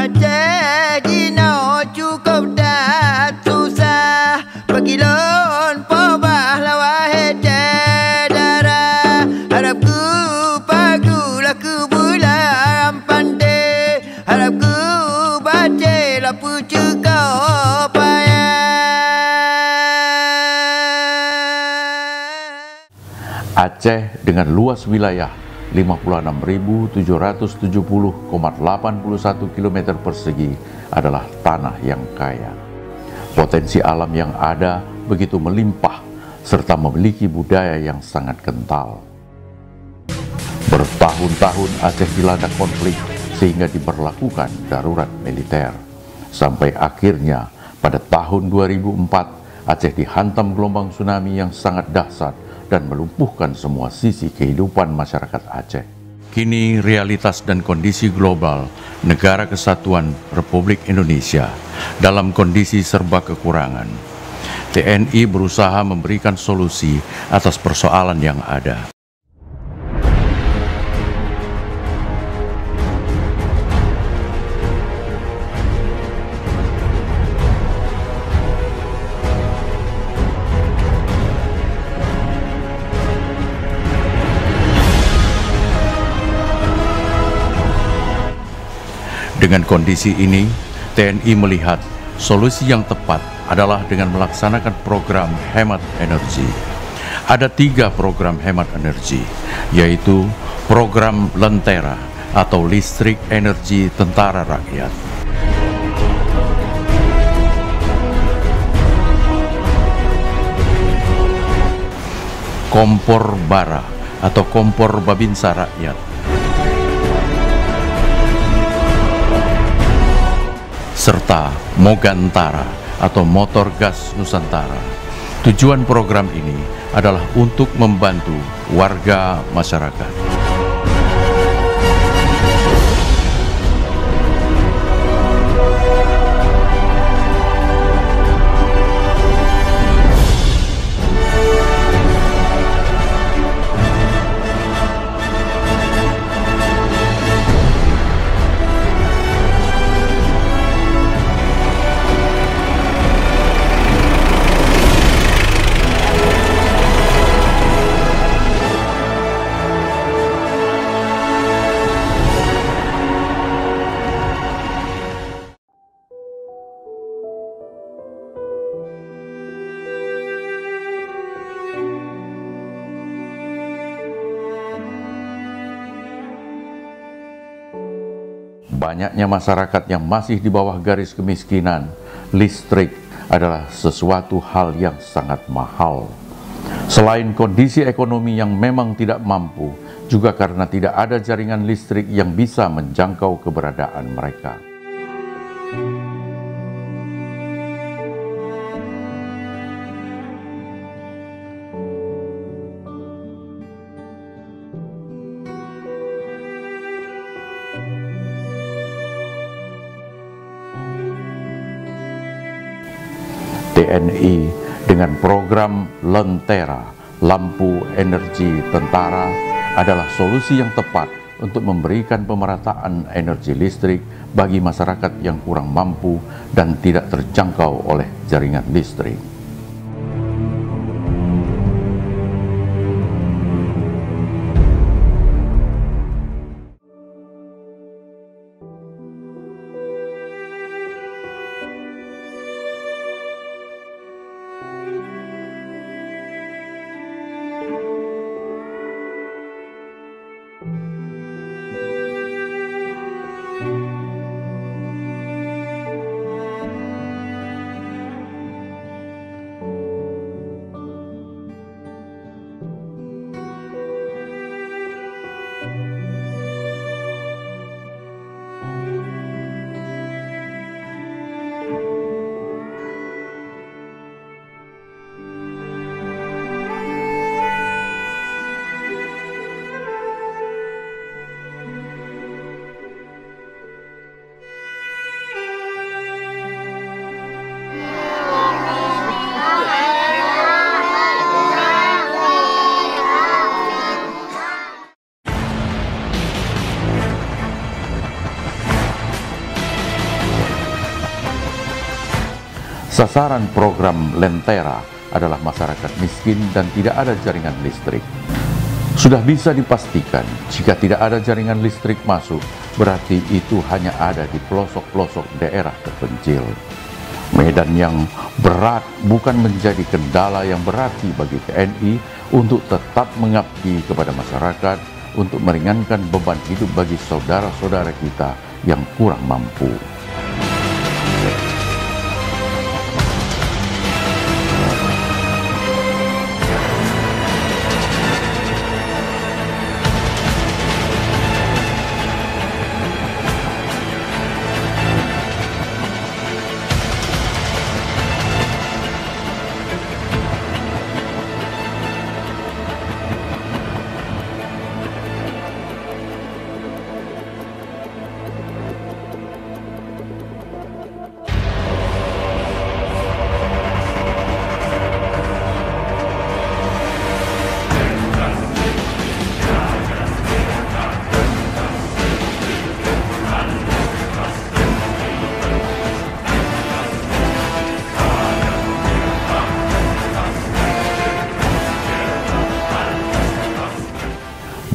Aceh Gino cukup dah susah Pagilon pobah lawa hece darah Harapku pagulah ku bulan pandai Harapku baca lapu cukup payah. Aceh dengan luas wilayah 56.770,81 km persegi adalah tanah yang kaya. Potensi alam yang ada begitu melimpah serta memiliki budaya yang sangat kental. Bertahun-tahun Aceh dilanda konflik sehingga diberlakukan darurat militer. Sampai akhirnya pada tahun 2004 Aceh dihantam gelombang tsunami yang sangat dahsyat dan melumpuhkan semua sisi kehidupan masyarakat Aceh. Kini realitas dan kondisi global Negara Kesatuan Republik Indonesia dalam kondisi serba kekurangan. TNI berusaha memberikan solusi atas persoalan yang ada. Dengan kondisi ini, TNI melihat solusi yang tepat adalah dengan melaksanakan program hemat energi. Ada 3 program hemat energi, yaitu program Lentera atau Listrik Energi Tentara Rakyat, Kompor Bara atau Kompor Babinsa Rakyat, serta Mogantara atau Motor Gas Nusantara. Tujuan program ini adalah untuk membantu warga masyarakat. Banyaknya masyarakat yang masih di bawah garis kemiskinan, listrik adalah sesuatu hal yang sangat mahal. Selain kondisi ekonomi yang memang tidak mampu, juga karena tidak ada jaringan listrik yang bisa menjangkau keberadaan mereka. TNI dengan program Lentera, lampu energi tentara, adalah solusi yang tepat untuk memberikan pemerataan energi listrik bagi masyarakat yang kurang mampu dan tidak terjangkau oleh jaringan listrik. Sasaran program Lentera adalah masyarakat miskin dan tidak ada jaringan listrik. Sudah bisa dipastikan jika tidak ada jaringan listrik masuk, berarti itu hanya ada di pelosok-pelosok daerah terpencil. Medan yang berat bukan menjadi kendala yang berarti bagi TNI untuk tetap mengabdi kepada masyarakat untuk meringankan beban hidup bagi saudara-saudara kita yang kurang mampu.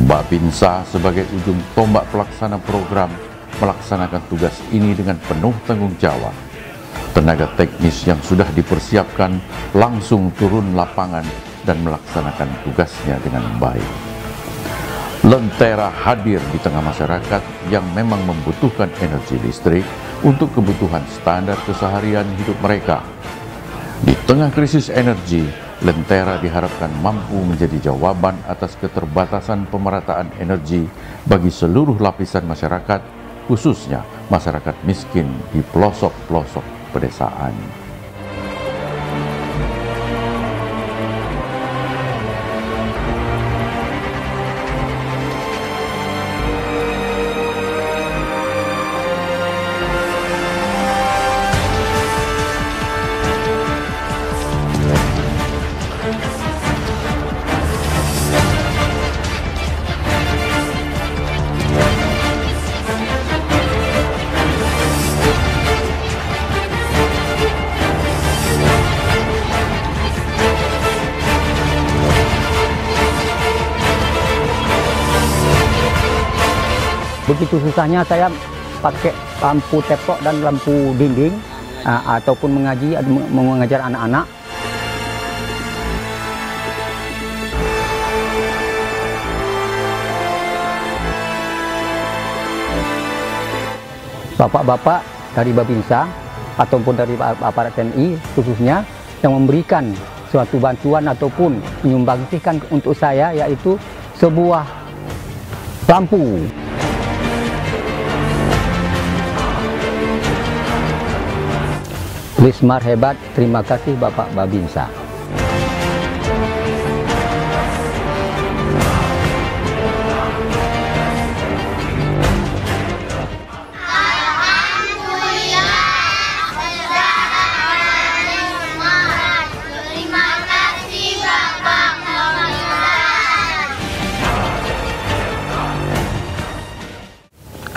Babinsa sebagai ujung tombak pelaksana program melaksanakan tugas ini dengan penuh tanggung jawab. Tenaga teknis yang sudah dipersiapkan langsung turun lapangan dan melaksanakan tugasnya dengan baik. Lentera hadir di tengah masyarakat yang memang membutuhkan energi listrik untuk kebutuhan standar keseharian hidup mereka. Di tengah krisis energi, Lentera diharapkan mampu menjadi jawaban atas keterbatasan pemerataan energi bagi seluruh lapisan masyarakat, khususnya masyarakat miskin di pelosok-pelosok pedesaan. Begitu susahnya saya pakai lampu teplok dan lampu dinding ataupun mengajar anak-anak. Bapak-bapak dari Babinsa ataupun dari aparat TNI khususnya yang memberikan suatu bantuan ataupun menyumbangsikan untuk saya, yaitu sebuah lampu. Wismar hebat, terima kasih Bapak Babinsa.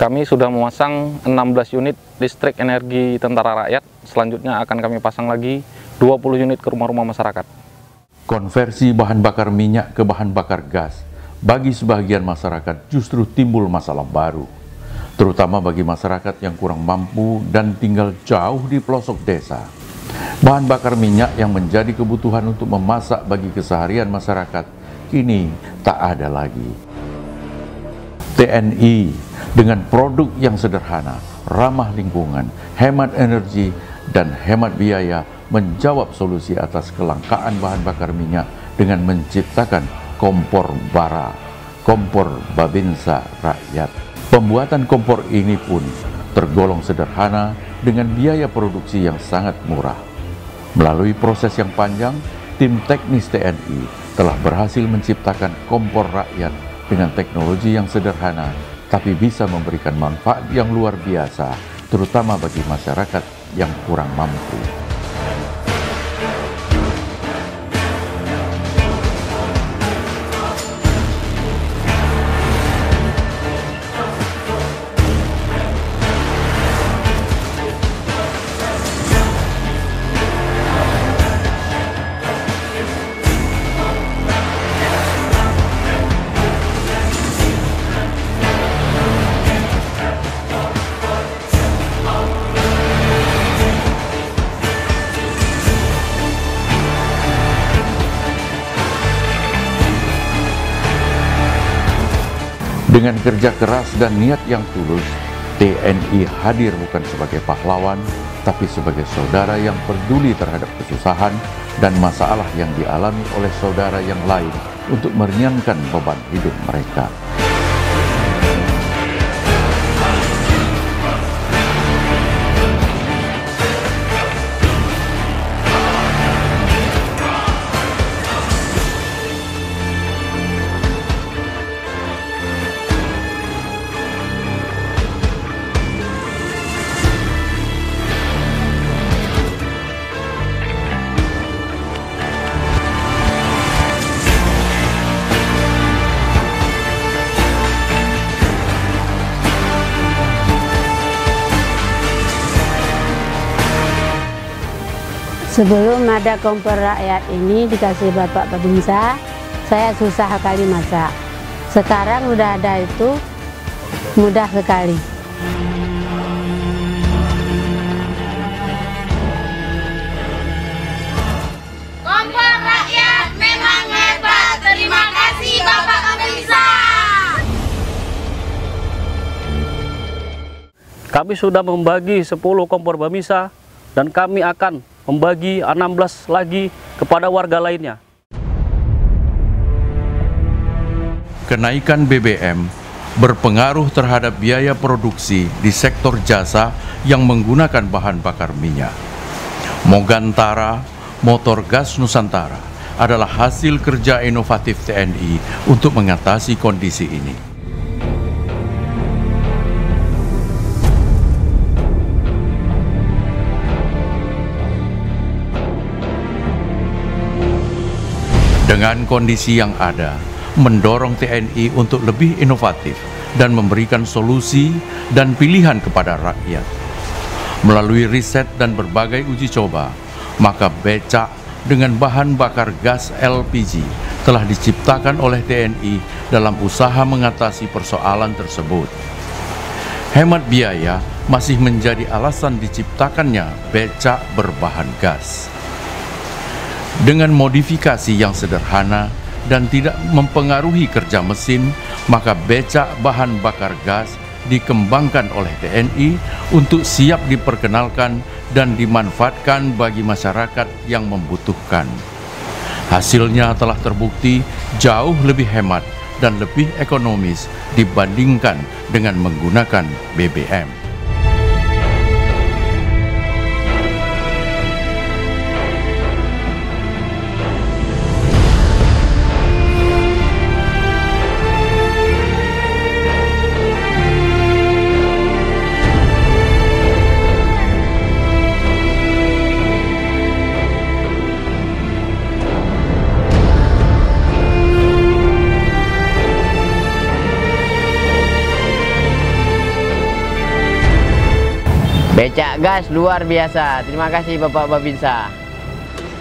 Kami sudah memasang 16 unit listrik energi Tentara Rakyat. Selanjutnya akan kami pasang lagi 20 unit ke rumah-rumah masyarakat. Konversi bahan bakar minyak ke bahan bakar gas bagi sebagian masyarakat justru timbul masalah baru, terutama bagi masyarakat yang kurang mampu dan tinggal jauh di pelosok desa. Bahan bakar minyak yang menjadi kebutuhan untuk memasak bagi keseharian masyarakat kini tak ada lagi. TNI dengan produk yang sederhana, ramah lingkungan, hemat energi, dan hemat biaya menjawab solusi atas kelangkaan bahan bakar minyak dengan menciptakan kompor bara, kompor Babinsa Rakyat. Pembuatan kompor ini pun tergolong sederhana dengan biaya produksi yang sangat murah. Melalui proses yang panjang, tim teknis TNI telah berhasil menciptakan kompor rakyat dengan teknologi yang sederhana, tapi bisa memberikan manfaat yang luar biasa, terutama bagi masyarakat yang kurang mampu. Dengan kerja keras dan niat yang tulus, TNI hadir bukan sebagai pahlawan, tapi sebagai saudara yang peduli terhadap kesusahan dan masalah yang dialami oleh saudara yang lain untuk meringankan beban hidup mereka. Sebelum ada kompor rakyat ini dikasih Bapak Babinsa, saya susah sekali masak. Sekarang udah ada itu, mudah sekali. Kompor rakyat memang hebat. Terima kasih Bapak Babinsa. Kami sudah membagi 10 kompor Babinsa dan kami akan membagi 16 lagi kepada warga lainnya. Kenaikan BBM berpengaruh terhadap biaya produksi di sektor jasa yang menggunakan bahan bakar minyak. Mogantara, motor gas Nusantara, adalah hasil kerja inovatif TNI untuk mengatasi kondisi ini. Dengan kondisi yang ada, mendorong TNI untuk lebih inovatif dan memberikan solusi dan pilihan kepada rakyat. Melalui riset dan berbagai uji coba, maka becak dengan bahan bakar gas LPG telah diciptakan oleh TNI dalam usaha mengatasi persoalan tersebut. Hemat biaya masih menjadi alasan diciptakannya becak berbahan gas. Dengan modifikasi yang sederhana dan tidak mempengaruhi kerja mesin, maka becak bahan bakar gas dikembangkan oleh TNI untuk siap diperkenalkan dan dimanfaatkan bagi masyarakat yang membutuhkan. Hasilnya telah terbukti jauh lebih hemat dan lebih ekonomis dibandingkan dengan menggunakan BBM. Becak gas luar biasa. Terima kasih Bapak Babinsa.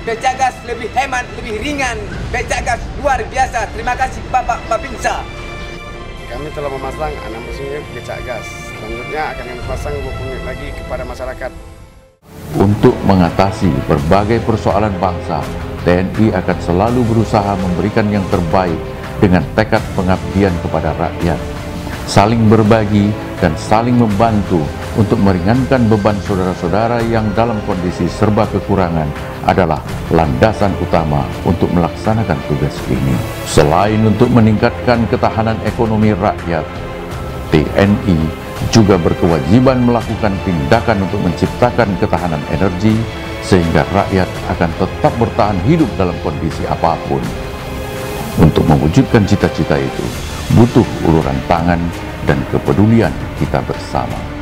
Becak gas lebih hemat, lebih ringan. Becak gas luar biasa. Terima kasih Bapak Babinsa. Kami telah memasang 16 unit becak gas. Selanjutnya akan kami pasang 20 unit lagi kepada masyarakat. Untuk mengatasi berbagai persoalan bangsa, TNI akan selalu berusaha memberikan yang terbaik dengan tekad pengabdian kepada rakyat, saling berbagi dan saling membantu untuk meringankan beban saudara-saudara yang dalam kondisi serba kekurangan adalah landasan utama untuk melaksanakan tugas ini. Selain untuk meningkatkan ketahanan ekonomi rakyat, TNI juga berkewajiban melakukan tindakan untuk menciptakan ketahanan energi sehingga rakyat akan tetap bertahan hidup dalam kondisi apapun. Untuk mewujudkan cita-cita itu, butuh uluran tangan dan kepedulian kita bersama.